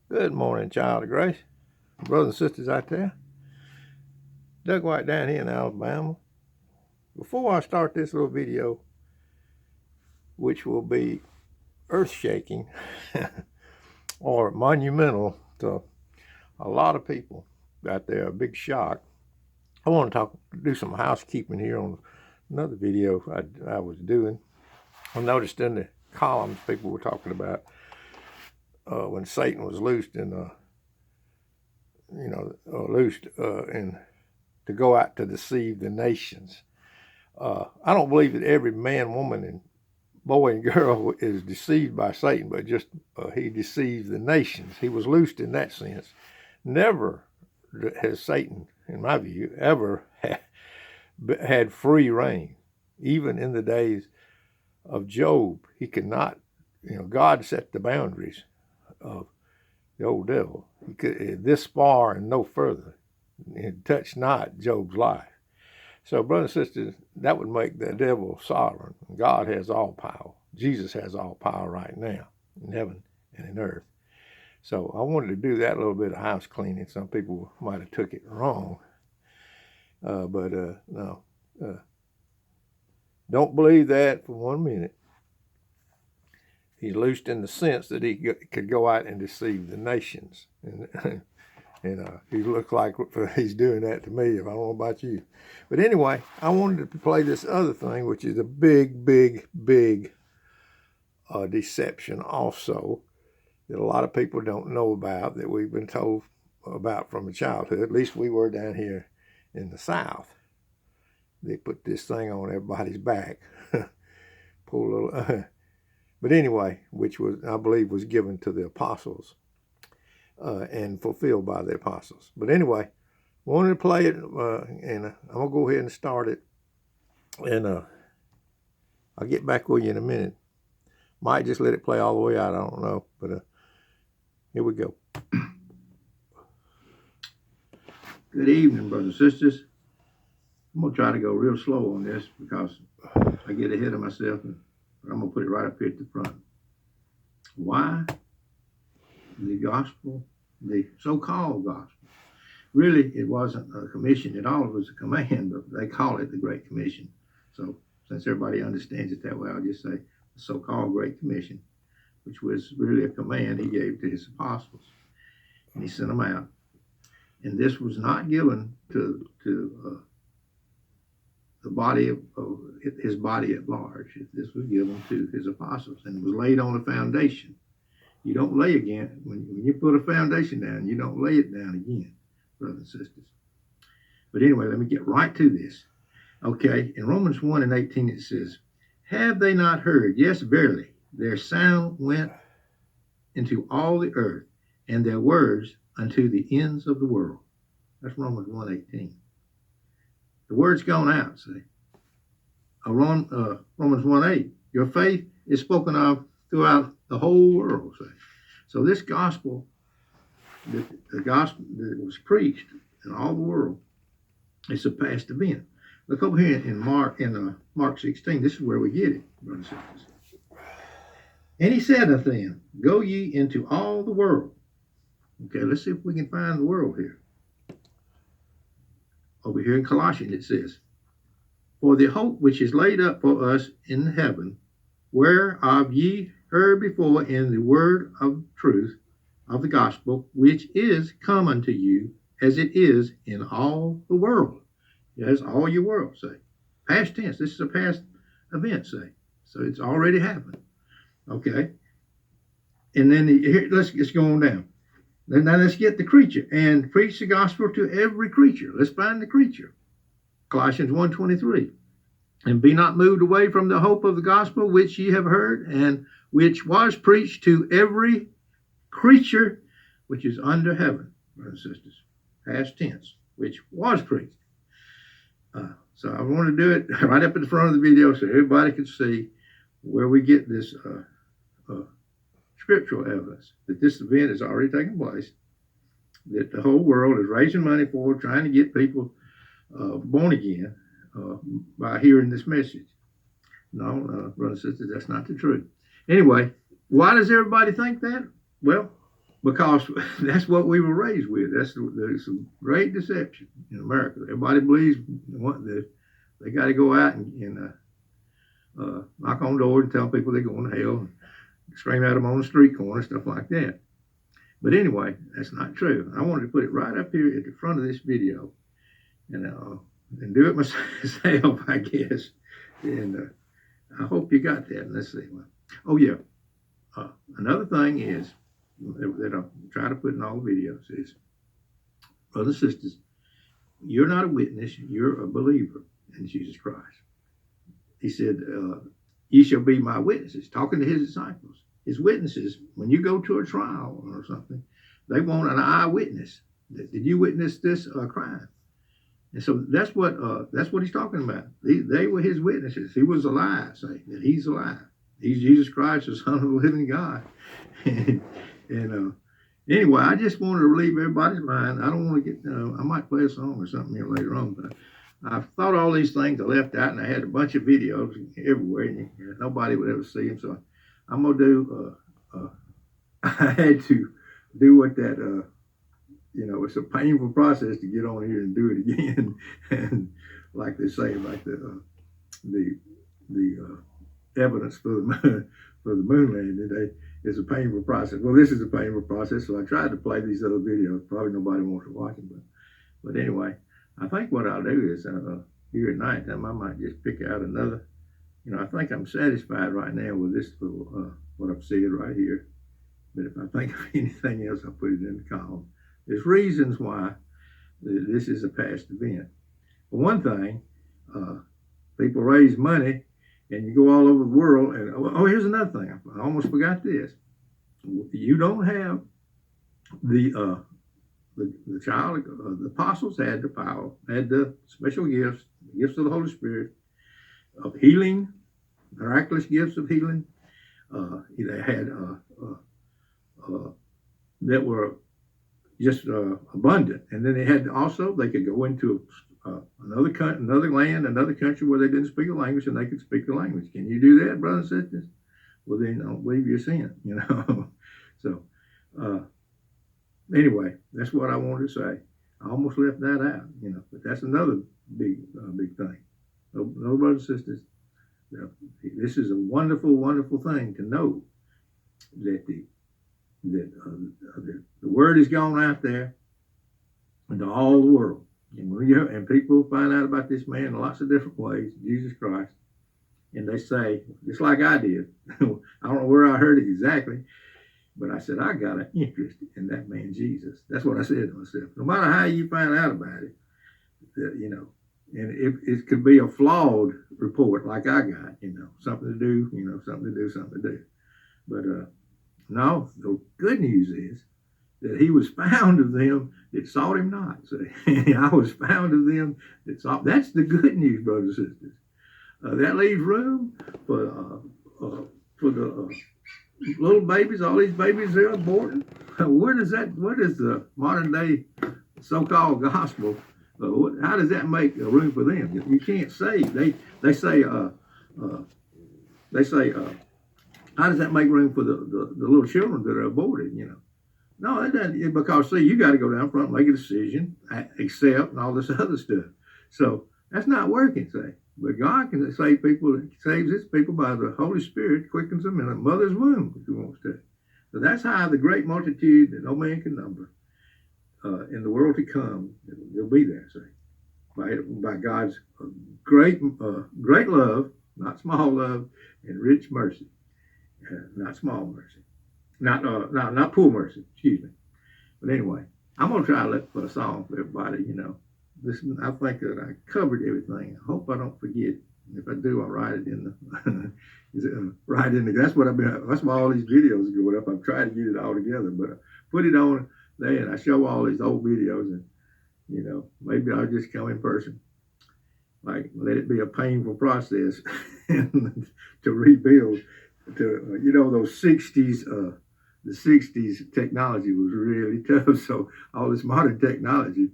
Good morning, child of grace, brothers and sisters out there. Doug White down here in Alabama. Before I start this little video, which will be earth-shaking or monumental to a lot of people out there, a big shock, I want to do some housekeeping here on another video I was doing. I noticed in the columns people were talking about when Satan was loosed in and to go out to deceive the nations. I don't believe that every man, woman, and boy and girl is deceived by Satan, but just he deceives the nations. He was loosed in that sense. Never has Satan, in my view, ever had free reign. Even in the days of Job, he could not, God set the boundaries of the old devil. He could this far and no further. It touched not Job's life. So, brothers and sisters, that would make the devil sovereign. God has all power. Jesus has all power right now in heaven and in earth. So I wanted to do that little bit of house cleaning. Some people might have took it wrong. No. Don't believe that for 1 minute. He's loosed in the sense that he could go out and deceive the nations. And he looks like he's doing that to me, if I don't know about you. But anyway, I wanted to play this other thing, which is a big deception also that a lot of people don't know about, that we've been told about from a childhood. At least we were down here in the South. They put this thing on everybody's back. Pull a little... But anyway, which was, I believe, was given to the apostles and fulfilled by the apostles. But anyway, wanted to play it, and I'm going to go ahead and start it. And I'll get back with you in a minute. Might just let it play all the way out, I don't know. But here we go. Good evening, brothers and sisters. I'm going to try to go real slow on this because I get ahead of myself, and I'm going to put it right up here at the front. Why the gospel, the so-called gospel? Really, it wasn't a commission at all. It was a command, but they call it the Great Commission. So since everybody understands it that way, I'll just say the so-called Great Commission, which was really a command he gave to his apostles. And he sent them out. And this was not given to the body of his body at large. This was given to his apostles and was laid on a foundation. You don't lay again. When you put a foundation down, you don't lay it down again, brothers and sisters. But anyway, let me get right to this. Okay, in Romans 1:18 it says, have they not heard? Yes, verily, their sound went into all the earth, and their words unto the ends of the world. That's Romans 1:18. The word's gone out, see. Romans 1:8, your faith is spoken of throughout the whole world, see. So this gospel, the gospel that was preached in all the world, it's a past event. Look over here in Mark 16. This is where we get it, brothers and sisters. And he said unto them, go ye into all the world. Okay, let's see if we can find the world here. Over here in Colossians it says, for the hope which is laid up for us in heaven, whereof ye heard before in the word of truth of the gospel, which is come unto you as it is in all the world. Yes, all your world, say. Past tense. This is a past event, say. So it's already happened. Okay. And then here, let's go on down. Now let's get the creature and preach the gospel to every creature. Let's find the creature. Colossians 1:23. And be not moved away from the hope of the gospel which ye have heard, and which was preached to every creature which is under heaven, brothers and sisters. Past tense, which was preached. So I want to do it right up at the front of the video so everybody can see where we get this scriptural evidence that this event has already taken place, that the whole world is raising money for, trying to get people born again by hearing this message. No, brothers and sisters, that's not the truth. Anyway, why does everybody think that? Well, because that's what we were raised with. There's a great deception in America. Everybody believes they got to go out and knock on doors and tell people they're going to hell, and scream at them on the street corner, stuff like that. But anyway, that's not true. I wanted to put it right up here at the front of this video, and do it myself, I guess. And I hope you got that. And let's see. Oh yeah. Another thing is that I try to put in all the videos is, brothers and sisters, you're not a witness. You're a believer in Jesus Christ. He said, "Ye shall be my witnesses." Talking to his disciples, his witnesses. When you go to a trial or something, they want an eyewitness. Did you witness this crime? And so that's what he's talking about. They were his witnesses. He was alive, say that he's alive. He's Jesus Christ, the Son of the living God. and anyway, I just wanted to relieve everybody's mind. I don't want to get. I might play a song or something here later on, but I thought all these things I left out, and I had a bunch of videos everywhere, and nobody would ever see them. So I'm gonna do. I had to do what that. It's a painful process to get on here and do it again. And like they say about the evidence for the moon landing, it's a painful process. Well, this is a painful process, so I tried to play these other videos. Probably nobody wants to watch them, but anyway, I think what I'll do is here at night time I might just pick out another. I think I'm satisfied right now with this little what I've said right here. But if I think of anything else, I'll put it in the column. There's reasons why this is a past event. For one thing, people raise money and you go all over the world. And here's another thing. I almost forgot this. You don't have the child. The apostles had the power, had the special gifts, the gifts of the Holy Spirit, of healing, miraculous gifts of healing. They had that were just abundant, and then they could go into another land, another country where they didn't speak the language, and they could speak the language. Can you do that, brothers and sisters? Well, then don't believe your sin, So anyway, that's what I wanted to say. I almost left that out, but that's another big thing. No, brothers and sisters, this is a wonderful, wonderful thing to know that the word has gone out there into all the world. And people find out about this man in lots of different ways, Jesus Christ. And they say, just like I did, I don't know where I heard it exactly, but I said, I got an interest in that man Jesus. That's what I said to myself. No matter how you find out about it, and it could be a flawed report like I got, something to do. But no, the good news is that he was found of them that sought him not. See, I was found of them that sought. That's the good news, brothers and sisters. That leaves room for the little babies. All these babies they're aborting. What is the modern day so-called gospel? How does that make room for them? You can't say they say. How does that make room for the little children that are aborted? No, it doesn't, because see, you got to go down front, make a decision, accept, and all this other stuff. So that's not working, say. But God can save people, saves his people by the Holy Spirit, quickens them in a mother's womb if he wants to. So that's how the great multitude that no man can number in the world to come, they'll be there, say, by God's great love, not small love, and rich mercy. Not small mercy, not poor mercy. Excuse me. But anyway, I'm gonna try to look for a song for everybody. I think that I covered everything. I hope I don't forget. If I do, I'll write it in the That's why all these videos are going up. I've tried to get it all together, but I put it on there and I show all these old videos, and maybe I'll just come in person. Like, let it be a painful process to rebuild. Those 60s, the 60s technology was really tough. So all this modern technology,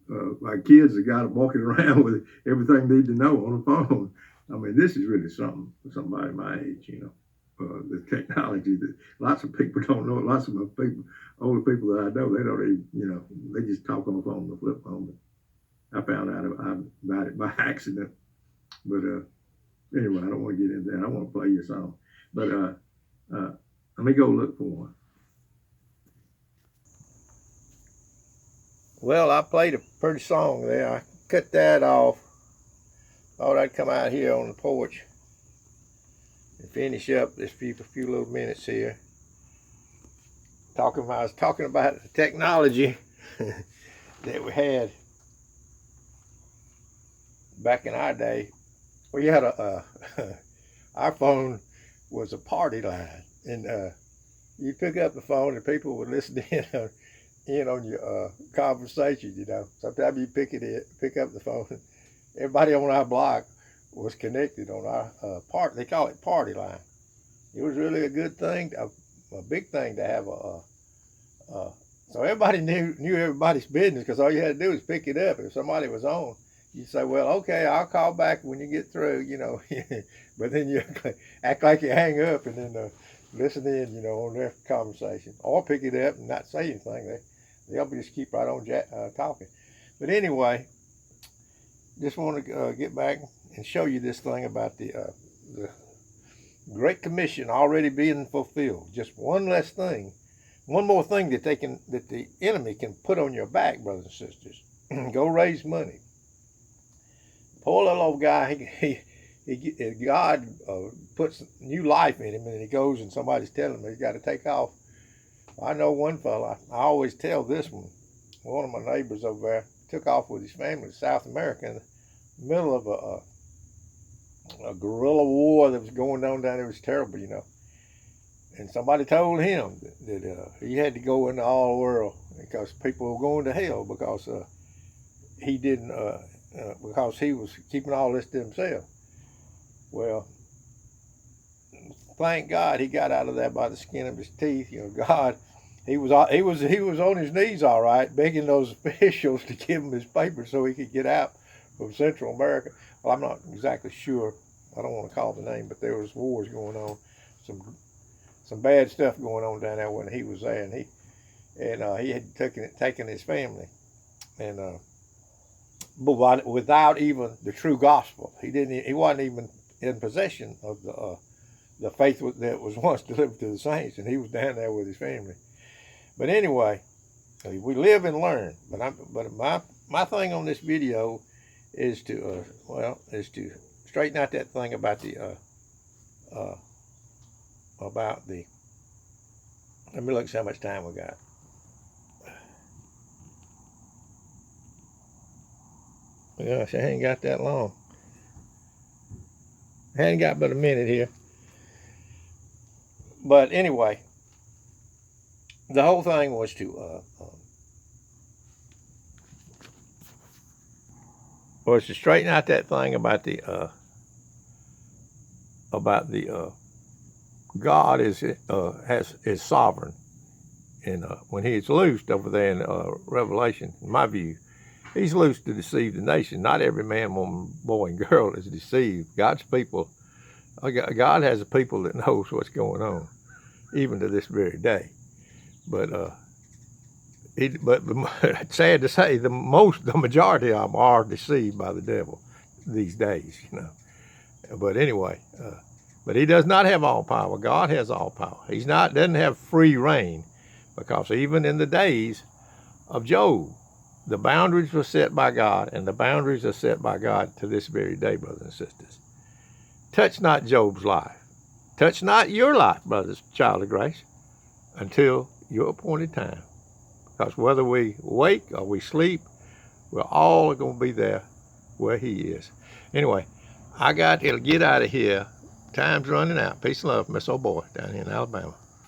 my kids have got them walking around with everything they need to know on the phone. I mean, this is really something for somebody my age, the technology that lots of people don't know. Lots of my people, older people that I know, they don't even, they just talk on the phone, the flip phone. But I found out about it by accident. But anyway, I don't want to get into that. I want to play your song. But let me go look for one. Well, I played a pretty song there. I cut that off. Thought I'd come out here on the porch and finish up this few little minutes here. I was talking about the technology that we had back in our day. We had our phone was a party line, and you pick up the phone and people would listen in on your conversation. Sometimes you pick up the phone. Everybody on our block was connected on our they call it party line. It was really a good thing, a big thing to have so everybody knew everybody's business, because all you had to do was pick it up. If somebody was on, you say, well, okay, I'll call back when you get through, but then you act like you hang up and then listen in, on their conversation, or pick it up and not say anything. They'll just keep right on talking. But anyway, just want to get back and show you this thing about the Great Commission already being fulfilled. Just one less thing, one more thing that the enemy can put on your back, brothers and sisters. Go raise money. Poor little old guy, God puts new life in him, and he goes and somebody's telling him he's got to take off. I know one fella, I always tell this one of my neighbors over there took off with his family to South America in the middle of a guerrilla war that was going on down there. It was terrible, And somebody told him that he had to go into all the world because people were going to hell because he didn't, because he was keeping all this to himself. Well, thank God he got out of that by the skin of his teeth. God, he was on his knees, all right, begging those officials to give him his papers so he could get out from Central America. Well, I'm not exactly sure. I don't want to call the name, but there was wars going on, some bad stuff going on down there when he was there, and he had taken his family, and but without even the true gospel. He wasn't even in possession of the faith that was once delivered to the saints, and he was down there with his family. But anyway, we live and learn. But my thing on this video is to straighten out that thing about let me look and see how much time we got. Gosh, I ain't got that long. I ain't got but a minute here. But anyway, the whole thing was to straighten out that thing about the God is sovereign, and when He's loosed over there in Revelation, in my view, He's loose to deceive the nation. Not every man, woman, boy, and girl is deceived. God's people, God has a people that knows what's going on, even to this very day. But sad to say, the majority of them are deceived by the devil these days, But anyway, but He does not have all power. God has all power. Doesn't have free reign, because even in the days of Job, the boundaries were set by God, and the boundaries are set by God to this very day, brothers and sisters. Touch not Job's life. Touch not your life, brothers, child of grace, until your appointed time. Because whether we wake or we sleep, we're all going to be there where He is. Anyway, I got to get out of here. Time's running out. Peace and love, Miss Old Boy down here in Alabama.